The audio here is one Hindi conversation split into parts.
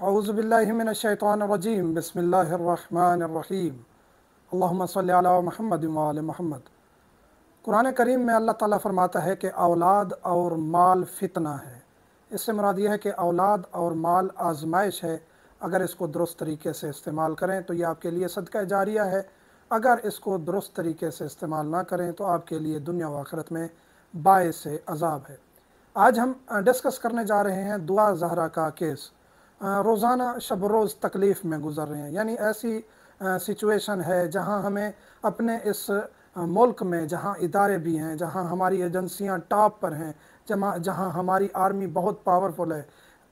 औज़ुबिल्लाहिमिनश्शैतानिर्रजीम बिस्मिल्लाहिर्रहमानिर्रहीम अल्लाहुम्मा सल्लि अला मुहम्मद व आले मुहम्मद। कुरान करीम में अल्लाह ताला फरमाता है कि औलाद और माल फितना है। इससे मुराद यह है कि औलाद और माल आजमाइश है। अगर इसको दुरुस्त तरीके से इस्तेमाल करें तो ये आपके लिए सदका जारिया है। अगर इसको दुरुस्त तरीके से इस्तेमाल ना करें तो आपके लिए दुनिया व आखिरत में बाइस अज़ाब है। आज हम डिस्कस करने जा रहे हैं दुआ ज़हरा का केस। रोज़ाना शब रोज़ तकलीफ़ में गुज़र रहे हैं, यानी ऐसी सिचुएशन है जहां हमें अपने इस मुल्क में जहां इदारे भी हैं, जहां हमारी एजेंसियां टॉप पर हैं, जहां हमारी आर्मी बहुत पावरफुल है,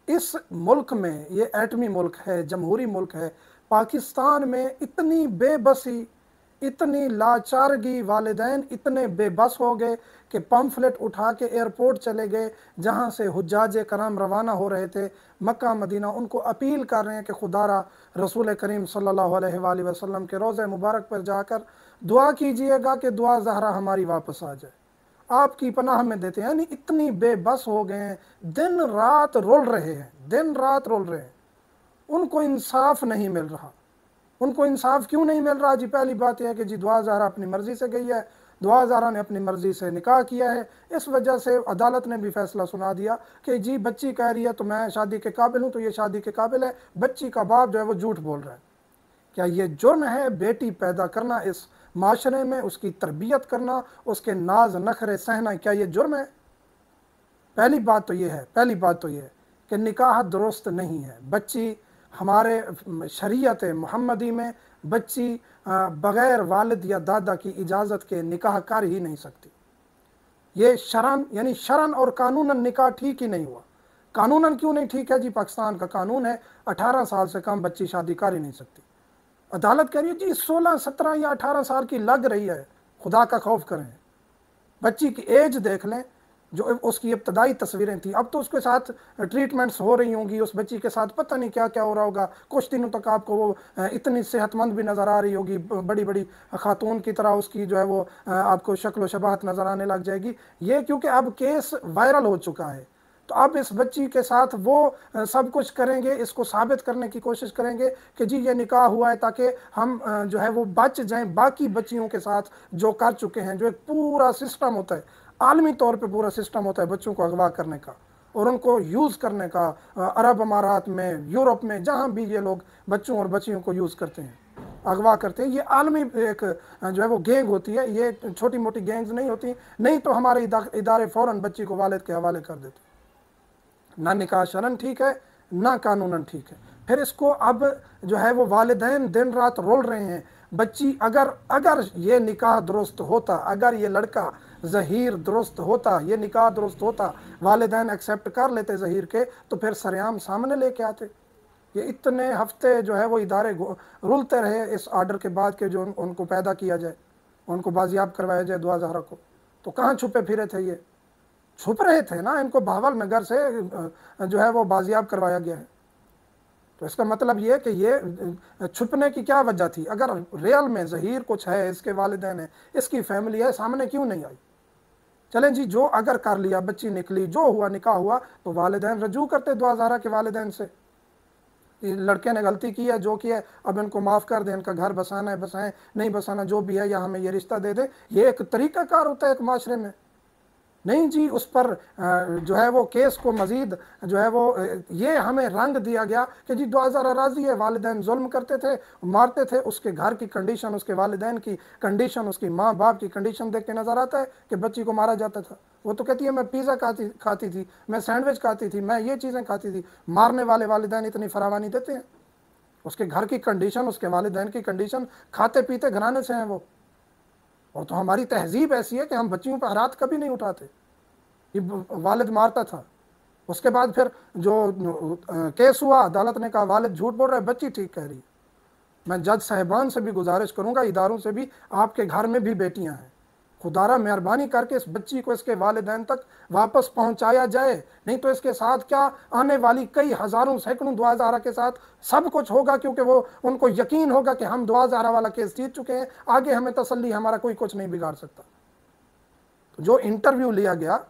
इस मुल्क में, ये एटमी मुल्क है, जमहूरी मुल्क है, पाकिस्तान में इतनी बेबसी, इतनी लाचारगी, वालिदैन इतने बेबस हो गए कि पम्फलेट उठा के एयरपोर्ट चले गए जहाँ से हुज्जाज कराम रवाना हो रहे थे मक्का मदीना। उनको अपील कर रहे हैं कि खुदारा रसूल करीम सल्लल्लाहु अलैहि वसल्लम के रोज़े मुबारक पर जाकर दुआ कीजिएगा कि दुआ ज़हरा हमारी वापस आ जाए, आपकी पनाह में देते हैं। यानी इतनी बेबस हो गए हैं, दिन रात रोल रहे हैं, दिन रात रोल रहे हैं। उनको इंसाफ नहीं मिल रहा। उनको इंसाफ क्यों नहीं मिल रहा जी? पहली बात यह है कि जी दुआ ज़हरा अपनी मर्ज़ी से गई है, दुआ ज़हरा ने अपनी मर्ज़ी से निकाह किया है। इस वजह से अदालत ने भी फैसला सुना दिया कि जी बच्ची कह रही है तो मैं शादी के काबिल हूँ, तो ये शादी के काबिल है। बच्ची का बाप जो है वो झूठ बोल रहा है। क्या ये जुर्म है बेटी पैदा करना इस माशरे में, उसकी तरबियत करना, उसके नाज नखरे सहना, क्या ये जुर्म है? पहली बात तो ये है, पहली बात तो ये है कि निकाह दुरुस्त नहीं है। बच्ची हमारे शरीयत मुहम्मदी में बच्ची बग़ैर वालिद या दादा की इजाज़त के निकाह कर ही नहीं सकती। ये शरन, यानी शरन और कानूनन निकाह ठीक ही नहीं हुआ। कानूनन क्यों नहीं ठीक है जी? पाकिस्तान का कानून है 18 साल से कम बच्ची शादी कर ही नहीं सकती। अदालत कह रही है जी 16, 17 या 18 साल की लग रही है, खुदा का खौफ करें। बच्ची की एज देख लें, जो उसकी इब्तदाई तस्वीरें थी, अब तो उसके साथ ट्रीटमेंट्स हो रही होंगी, उस बच्ची के साथ पता नहीं क्या क्या हो रहा होगा। कुछ दिनों तक आपको वो इतनी सेहतमंद भी नज़र आ रही होगी, बड़ी बड़ी खातून की तरह उसकी जो है वो आपको शक्ल शबाहत नज़र आने लग जाएगी। ये क्योंकि अब केस वायरल हो चुका है, तो अब इस बच्ची के साथ वो सब कुछ करेंगे, इसको साबित करने की कोशिश करेंगे कि जी ये निकाह हुआ है, ताकि हम जो है वो बच जाएं बाकी बच्चियों के साथ जो कर चुके हैं। जो एक पूरा सिस्टम होता है, आलमी तौर पे पूरा सिस्टम होता है बच्चों को अगवा करने का और उनको यूज़ करने का। अरब अमारात में, यूरोप में, जहाँ भी ये लोग बच्चों और बच्चियों को यूज़ करते हैं, अगवा करते हैं, ये आलमी एक जो है वो गैंग होती है। ये छोटी मोटी गैंग्स नहीं होती, नहीं तो हमारे इदारे फ़ौरन बच्ची को वालिद के हवाले कर देते। ना निकाह शरन ठीक है, ना कानूनन ठीक है। फिर इसको अब जो है वो वालिदैन दिन रात रोल रहे हैं। बच्ची अगर ये निकाह दुरुस्त होता, अगर ये लड़का ज़हीर दुरुस्त होता, ये निकाह दुरुस्त होता, वालिदैन एक्सेप्ट कर लेते ज़हीर के, तो फिर सरेआम सामने लेके आते। ये इतने हफ्ते जो है वो इदारे रुलते रहे इस आर्डर के बाद के जो उनको पैदा किया जाए, उनको बाजियाब करवाया जाए दुआ ज़हरा को। तो कहाँ छुपे फिरे थे? ये छुप रहे थे ना। इनको बहावल नगर से जो है वो बाजियाब करवाया गया है। तो इसका मतलब ये है कि ये छुपने की क्या वजह थी? अगर रियल में ज़हीर कुछ है, इसके वालिदैन है, इसकी फैमिली है, सामने क्यों नहीं आई? चलें जी, जो अगर कर लिया, बच्ची निकली, जो हुआ, निकाह हुआ, तो वालिदैन रजू करते दुआ ज़हरा के वालिदैन से, लड़के ने गलती की है, जो की है, अब इनको माफ़ कर दें, इनका घर बसाना है बसाएं, नहीं बसाना जो भी है, या हमें ये रिश्ता दे दें। ये एक तरीक़ाकार होता है एक माशरे में। नहीं जी, उस पर जो है वो केस को मज़ीद जो है वो ये हमें रंग दिया गया कि जी दुआ ज़हरा राज़ी है, वालिदैन जुल्म करते थे, मारते थे। उसके घर की कंडीशन, उसके वालिदैन की कंडीशन, उसकी माँ बाप की कंडीशन देख के नज़र आता है कि बच्ची को मारा जाता था। वो तो कहती है मैं पिज़्ज़ा खाती थी, मैं सैंडविच खाती थी, मैं ये चीज़ें खाती थी। मारने वाले वालिदैन इतनी फरावानी देते हैं। उसके घर की कंडीशन, उसके वालिदैन की कंडीशन, खाते पीते घराने से हैं वो। और तो हमारी तहजीब ऐसी है कि हम बच्चियों पर हाथ कभी नहीं उठाते। ये वालिद मारता था। उसके बाद फिर जो केस हुआ, अदालत ने कहा वालिद झूठ बोल रहा है, बच्ची ठीक कह रही है। मैं जज साहिबान से भी गुजारिश करूंगा, इदारों से भी, आपके घर में भी बेटियां हैं, खुदारा मेहरबानी करके इस बच्ची को इसके वालिदैन तक वापस पहुंचाया जाए। नहीं तो इसके साथ क्या आने वाली कई हज़ारों सैकड़ों दुआ ज़हरा के साथ सब कुछ होगा, क्योंकि वो उनको यकीन होगा कि हम दुआ ज़हरा वाला केस जीत चुके हैं, आगे हमें तसल्ली, हमारा कोई कुछ नहीं बिगाड़ सकता। तो जो इंटरव्यू लिया गया,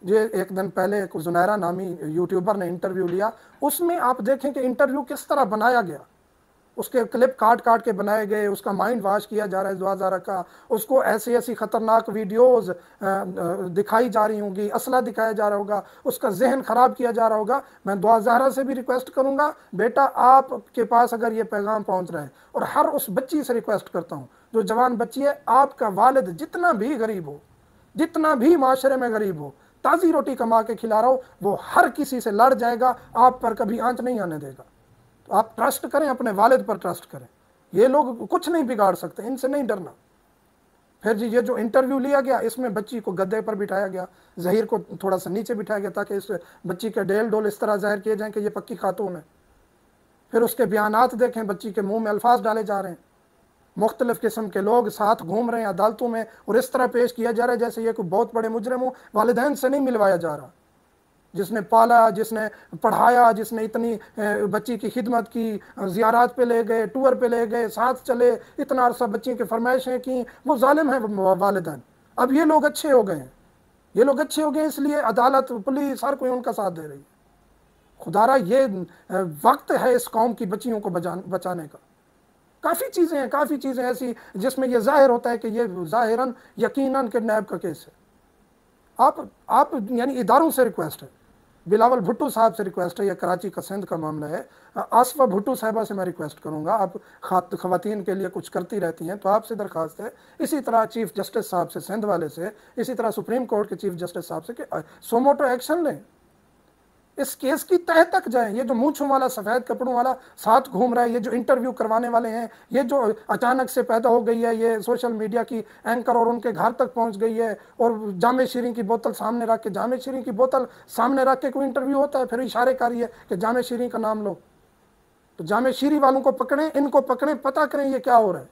ये एक दिन पहले एक जुनैरा नामी यूट्यूबर ने इंटरव्यू लिया, उसमें आप देखें कि इंटरव्यू किस तरह बनाया गया, उसके क्लिप काट काट के बनाए गए, उसका माइंड वॉश किया जा रहा है दुआ का, उसको ऐसी ऐसी खतरनाक वीडियोस दिखाई जा रही होंगी, असला दिखाया जा रहा होगा, उसका जहन खराब किया जा रहा होगा। मैं दुआ से भी रिक्वेस्ट करूंगा, बेटा आपके पास अगर ये पैगाम पहुंच रहा है, और हर उस बच्ची से रिक्वेस्ट करता हूँ जो जवान बच्ची है, आपका वालिद जितना भी गरीब हो, जितना भी माशरे में गरीब हो, ताज़ी रोटी कमा के खिला रहा हो, वो हर किसी से लड़ जाएगा, आप पर कभी आंच नहीं आने देगा। तो आप ट्रस्ट करें, अपने वालिद पर ट्रस्ट करें, ये लोग कुछ नहीं बिगाड़ सकते, इनसे नहीं डरना। फिर जी ये जो इंटरव्यू लिया गया, इसमें बच्ची को गद्दे पर बिठाया गया, जहीर को थोड़ा सा नीचे बिठाया गया ताकि इस बच्ची के डेल डोल इस तरह जाहिर किए जाएं कि ये पक्की खातून है। फिर उसके बयानात देखें, बच्ची के मुंह में अल्फाज डाले जा रहे हैं, मुख्तलिफ किस्म के लोग साथ घूम रहे हैं अदालतों में, और इस तरह पेश किया जा रहा है जैसे ये कोई बहुत बड़े मुजरिम हो। वालिदैन से नहीं मिलवाया जा रहा, जिसने पाला, जिसने पढ़ाया, जिसने इतनी बच्ची की खिदमत की, ज़ियारात पे ले गए, टूर पे ले गए, साथ चले, इतना अरसा बच्ची की फरमाइशें की, वो जालिम है वालिदैन। अब ये लोग अच्छे हो गए हैं, ये लोग अच्छे हो गए, इसलिए अदालत, पुलिस, हर कोई उनका साथ दे रही है। खुदारा ये वक्त है इस कौम की बच्चियों को बचाने का। काफ़ी चीज़ें हैं, काफ़ी चीज़ें ऐसी जिसमें यह जाहिर होता है कि ये ज़ाहिरन यकीनन किडनैप का केस है। आप यानी इदारों से रिक्वेस्ट है, बिलावल भुट्टो साहब से रिक्वेस्ट है, यह कराची का सिंध का मामला है, आसफा भुट्टो साहिबा से मैं रिक्वेस्ट करूंगा, आप खवातीन के लिए कुछ करती रहती हैं, तो आपसे दरख्वास्त है, इसी तरह चीफ जस्टिस साहब से, सिंध वाले से, इसी तरह सुप्रीम कोर्ट के चीफ जस्टिस साहब से कि सोमोटो एक्शन लें, इस केस की तह तक जाएं। ये जो मूंछों वाला, सफ़ेद कपड़ों वाला साथ घूम रहा है, ये जो इंटरव्यू करवाने वाले हैं, ये जो अचानक से पैदा हो गई है, ये सोशल मीडिया की एंकर और उनके घर तक पहुंच गई है, और जामे शीरी की बोतल सामने रख के, जामे शीरी की बोतल सामने रख के कोई इंटरव्यू होता है, फिर इशारे कर रही है कि जामे शीरी का नाम लो। तो जामे शीरी वालों को पकड़ें, इनको पकड़ें, पता करें ये क्या हो रहा है,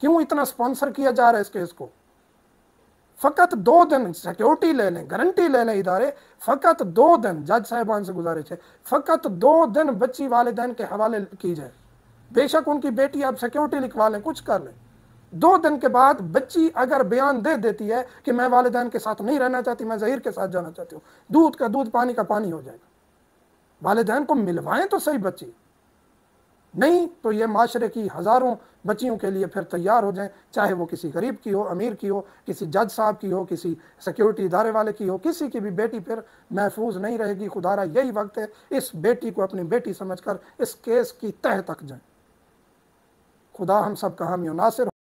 क्यों इतना स्पॉन्सर किया जा रहा है इस केस को। फ़कत 2 दिन सिक्योरिटी ले लें, गारंटी ले लें इदारे, फ़कत 2 दिन, जज साहिबान से गुजारिश है, फ़कत 2 दिन बच्ची वालिदैन के हवाले की जाए। बेशक उनकी बेटी आप सिक्योरिटी लिखवा लें, कुछ कर लें, 2 दिन के बाद बच्ची अगर बयान दे देती है कि मैं वालिदैन के साथ नहीं रहना चाहती, मैं ज़हीर के साथ जाना चाहती हूँ, दूध का दूध, पानी का पानी हो जाएगा। वालिदैन को मिलवाएं तो सही बच्ची, नहीं तो ये माशरे की हज़ारों बच्चियों के लिए फिर तैयार हो जाएं, चाहे वो किसी गरीब की हो, अमीर की हो, किसी जज साहब की हो, किसी सिक्योरिटी इदारे वाले की हो, किसी की भी बेटी फिर महफूज नहीं रहेगी। खुदारा यही वक्त है, इस बेटी को अपनी बेटी समझकर इस केस की तह तक जाएं। खुदा हम सब का हामी नासिर